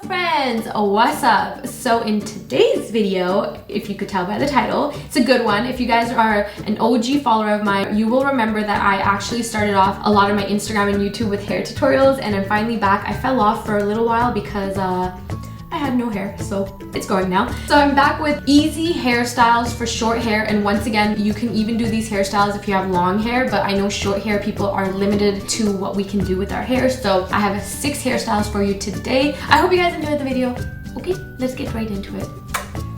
friends, what's up? So in today's video, if you could tell by the title, it's a good one. If you guys are an OG follower of mine, you will remember that I actually started off a lot of my Instagram and YouTube with hair tutorials, and I'm finally back. I fell off for a little while because I had no hair, so it's going now. So I'm back with easy hairstyles for short hair, and once again, you can even do these hairstyles if you have long hair, but I know short hair people are limited to what we can do with our hair, so I have 6 hairstyles for you today. I hope you guys enjoyed the video. Okay, let's get right into it.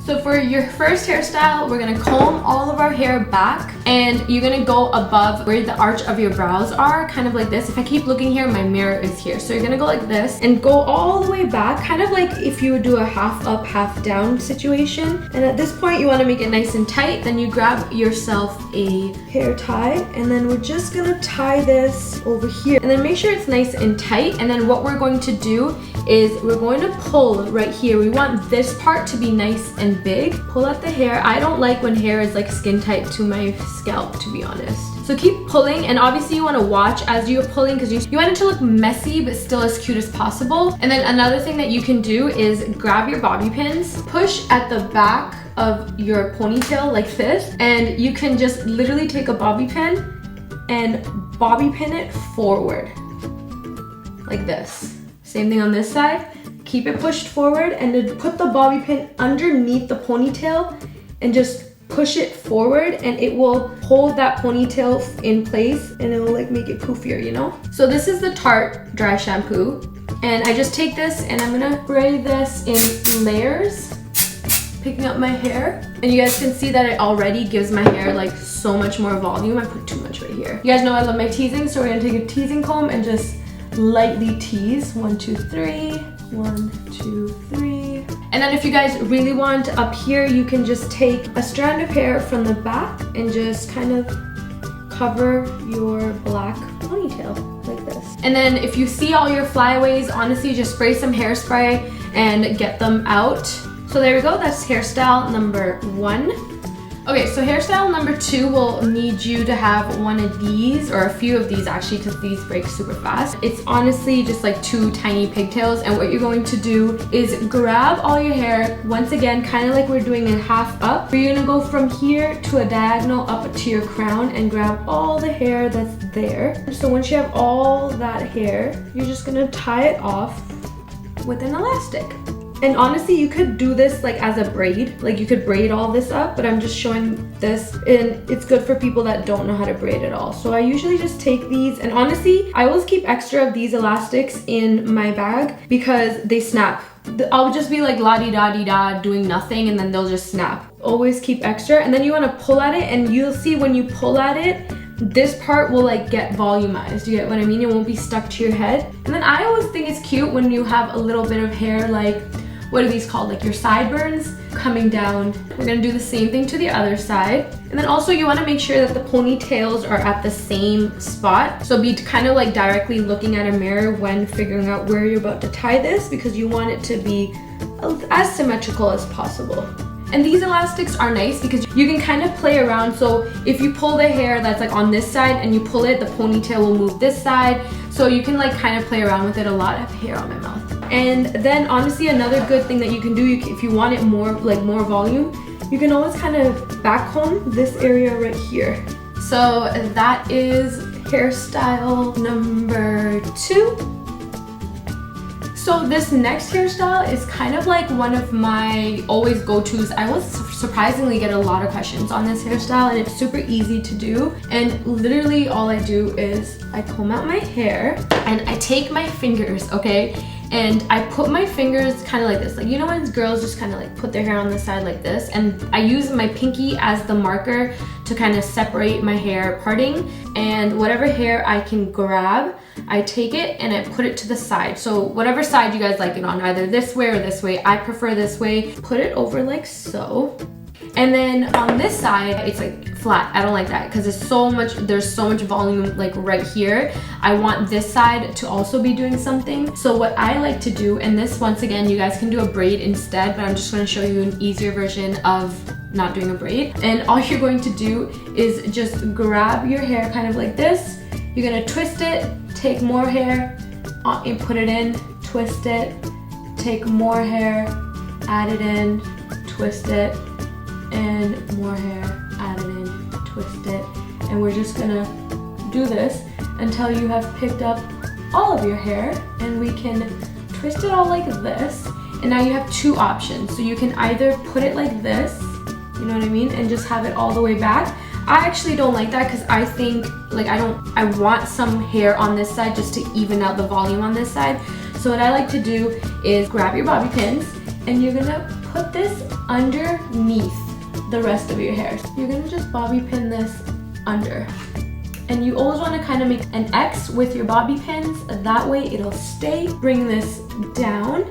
So for your first hairstyle, we're gonna comb all of our hair back, and you're gonna go above where the arch of your brows are, kind of like this. If I keep looking here, my mirror is here. So you're gonna go like this and go all the way back, kind of like if you would do a half up, half down situation. And at this point, you wanna make it nice and tight. Then you grab yourself a hair tie, and then we're just gonna tie this over here. And then make sure it's nice and tight. And then what we're going to do is we're going to pull right here. We want this part to be nice and big. Pull out the hair. I don't like when hair is like skin tight to my scalp, to be honest. So keep pulling, and obviously you want to watch as you're pulling because you want it to look messy but still as cute as possible. And then another thing that you can do is grab your bobby pins, push at the back of your ponytail like this, and you can just literally take a bobby pin and bobby pin it forward like this. Same thing on this side. Keep it pushed forward, and then put the bobby pin underneath the ponytail and just push it forward, and it will hold that ponytail in place, and it will like make it poofier, you know? So this is the Tarte dry shampoo, and I just take this and I'm gonna braid this in layers, picking up my hair. And you guys can see that it already gives my hair like so much more volume. I put too much right here. You guys know I love my teasing, so we're gonna take a teasing comb and just lightly tease. 1, 2, 3. 1, 2, 3. And then if you guys really want up here, you can just take a strand of hair from the back and just kind of cover your black ponytail like this. And then if you see all your flyaways, honestly, just spray some hairspray and get them out. So there we go, that's hairstyle number 1. Okay, so hairstyle number 2 will need you to have one of these, or a few of these actually, because these break super fast. It's honestly just like 2 tiny pigtails, and what you're going to do is grab all your hair, once again, kind of like we're doing a half up. You're gonna go from here to a diagonal up to your crown and grab all the hair that's there. So once you have all that hair, you're just gonna tie it off with an elastic. And honestly, you could do this like as a braid, like you could braid all this up, but I'm just showing this, and it's good for people that don't know how to braid at all. So I usually just take these, and honestly, I always keep extra of these elastics in my bag because they snap. I'll just be like la-di-da-di-da doing nothing, and then they'll just snap. Always keep extra, and then you want to pull at it, and you'll see when you pull at it, this part will like get volumized. You get what I mean? It won't be stuck to your head. And then I always think it's cute when you have a little bit of hair, like, what are these called? Like your sideburns coming down. We're gonna do the same thing to the other side. And then also you wanna make sure that the ponytails are at the same spot. So be kind of like directly looking at a mirror when figuring out where you're about to tie this, because you want it to be as symmetrical as possible. And these elastics are nice because you can kind of play around. So if you pull the hair that's like on this side and you pull it, the ponytail will move this side. So you can like kind of play around with it. A lot of hair on my mouth. And then honestly, another good thing that you can do, if you want it more volume, you can always kind of back comb this area right here. So that is hairstyle number 2. So this next hairstyle is kind of like one of my always go-tos. I will surprisingly get a lot of questions on this hairstyle, and it's super easy to do. And literally all I do is I comb out my hair and I take my fingers, okay? And I put my fingers kind of like this. Like, you know when girls just kind of like put their hair on the side like this? And I use my pinky as the marker to kind of separate my hair parting. And whatever hair I can grab, I take it and I put it to the side. So whatever side you guys like it on, either this way or this way. I prefer this way. Put it over like so. And then on this side, it's like flat. I don't like that because there's so much volume like right here. I want this side to also be doing something. So what I like to do, and this once again, you guys can do a braid instead, but I'm just going to show you an easier version of not doing a braid. And all you're going to do is just grab your hair kind of like this. You're going to twist it, take more hair and put it in, twist it, take more hair, add it in, twist it, and more hair, add it in, twist it. And we're just gonna do this until you have picked up all of your hair, and we can twist it all like this. And now you have two options. So you can either put it like this, you know what I mean, and just have it all the way back. I actually don't like that because I think like I want some hair on this side just to even out the volume on this side. So what I like to do is grab your bobby pins and you're gonna put this underneath the rest of your hair. So you're gonna just bobby pin this under. And you always want to kind of make an X with your bobby pins, that way it'll stay. Bring this down,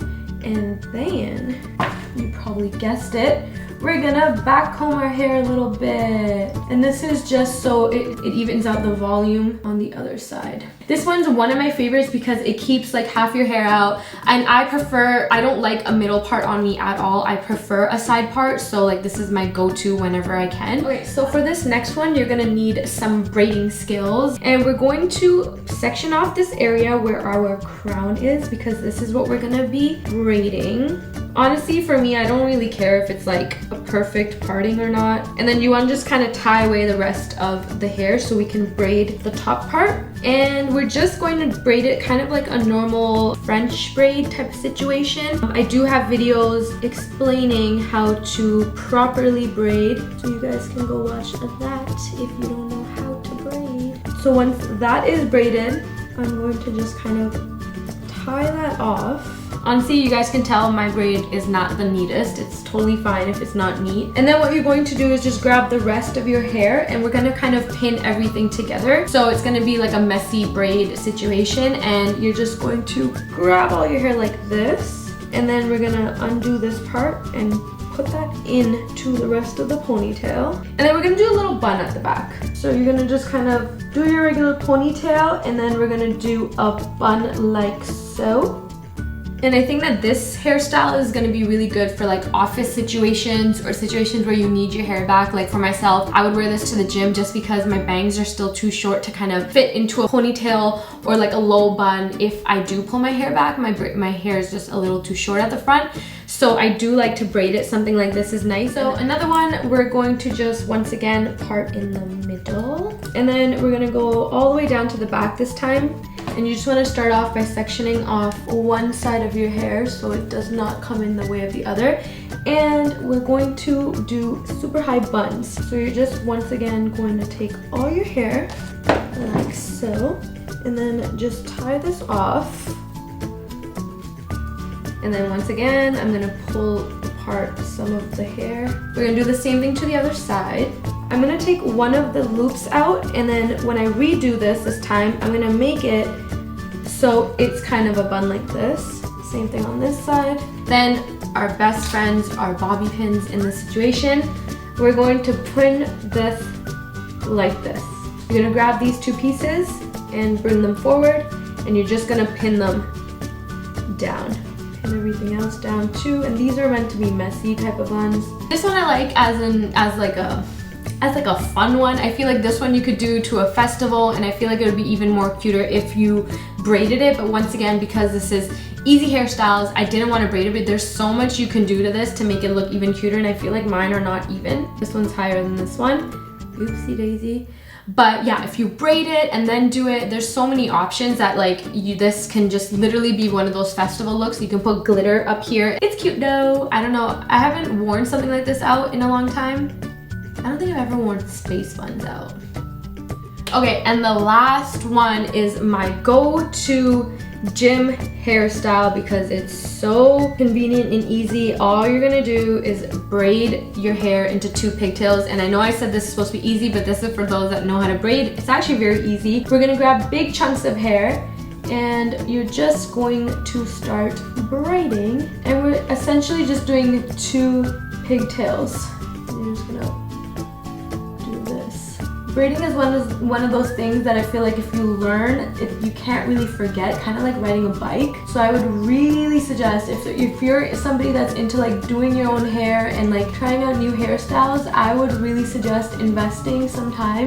and then, you probably guessed it, we're gonna back comb our hair a little bit. And this is just so it evens out the volume on the other side. This one's one of my favorites because it keeps like half your hair out. And I don't like a middle part on me at all. I prefer a side part. So like this is my go-to whenever I can. Okay, so for this next one, you're gonna need some braiding skills. And we're going to section off this area where our crown is because this is what we're gonna be braiding. Honestly, for me, I don't really care if it's like a perfect parting or not. And then you want to just kind of tie away the rest of the hair so we can braid the top part. And we're just going to braid it kind of like a normal French braid type of situation. I do have videos explaining how to properly braid, so you guys can go watch that if you don't know how to braid. So once that is braided, I'm going to just kind of tie that off. Honestly, you guys can tell my braid is not the neatest. It's totally fine if it's not neat. And then what you're going to do is just grab the rest of your hair and we're gonna kind of pin everything together. So it's gonna be like a messy braid situation, and you're just going to grab all your hair like this, and then we're gonna undo this part and put that into the rest of the ponytail. And then we're gonna do a little bun at the back. So you're gonna just kind of do your regular ponytail, and then we're gonna do a bun like so. And I think that this hairstyle is gonna be really good for like office situations or situations where you need your hair back. Like for myself, I would wear this to the gym just because my bangs are still too short to kind of fit into a ponytail or like a low bun. If I do pull my hair back, my hair is just a little too short at the front. So I do like to braid it. Something like this is nice. So another one, we're going to just once again part in the middle. And then we're gonna go all the way down to the back this time. And you just want to start off by sectioning off one side of your hair so it does not come in the way of the other. And we're going to do super high buns. So you're just once again going to take all your hair like so, and then just tie this off. And then once again, I'm going to pull apart some of the hair. We're going to do the same thing to the other side. I'm gonna take one of the loops out, and then when I redo this time, I'm gonna make it so it's kind of a bun like this. Same thing on this side. Then our best friends are bobby pins in this situation. We're going to pin this like this. You're gonna grab these two pieces and bring them forward, and you're just gonna pin them down. Pin everything else down too, and these are meant to be messy type of buns. This one I like as like a fun one. I feel like this one you could do to a festival, and I feel like it would be even more cuter if you braided it. But once again, because this is easy hairstyles, I didn't want to braid it, but there's so much you can do to this to make it look even cuter, and I feel like mine are not even. This one's higher than this one. Oopsie daisy. But yeah, if you braid it and then do it, there's so many options that like this can just literally be one of those festival looks. You can put glitter up here. It's cute though. I don't know. I haven't worn something like this out in a long time. I don't think I've ever worn space buns out. Okay, and the last one is my go-to gym hairstyle because it's so convenient and easy. All you're gonna do is braid your hair into 2 pigtails. And I know I said this is supposed to be easy, but this is for those that know how to braid. It's actually very easy. We're gonna grab big chunks of hair, and you're just going to start braiding. And we're essentially just doing 2 pigtails. You're just gonna braiding is one of those things that I feel like if you learn, you can't really forget, kind of like riding a bike. So I would really suggest if you're somebody that's into like doing your own hair and like trying out new hairstyles, I would really suggest investing some time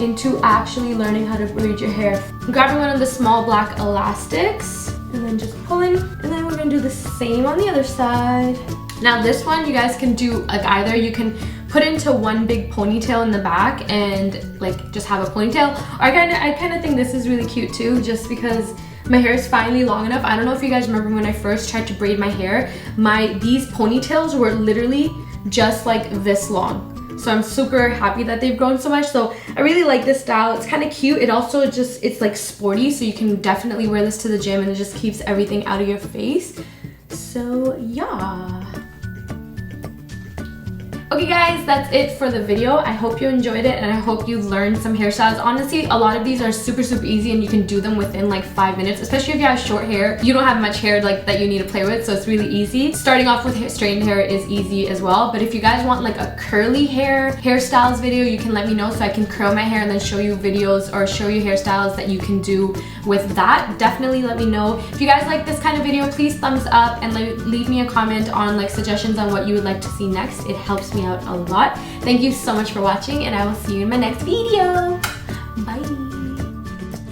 into actually learning how to braid your hair. Grabbing one of the small black elastics, and then just pulling, and then we're gonna do the same on the other side. Now this one you guys can do like either you can put into one big ponytail in the back and like just have a ponytail, or I kind of think this is really cute too, just because my hair is finally long enough. I don't know if you guys remember when I first tried to braid my hair, these ponytails were literally just like this long. So I'm super happy that they've grown so much. So I really like this style. It's kind of cute. It also it's like sporty, so you can definitely wear this to the gym and it just keeps everything out of your face. So yeah. Okay guys, that's it for the video. I hope you enjoyed it and I hope you learned some hairstyles. Honestly, a lot of these are super easy and you can do them within like 5 minutes, especially if you have short hair. You don't have much hair like that you need to play with, so it's really easy. Starting off with straightened hair is easy as well, but if you guys want like a curly hairstyles video, you can let me know so I can curl my hair and then show you videos or show you hairstyles that you can do with that. Definitely let me know. If you guys like this kind of video, please thumbs up and leave me a comment on like suggestions on what you would like to see next. It helps me out a lot. Thank you so much for watching and I will see you in my next video. Bye.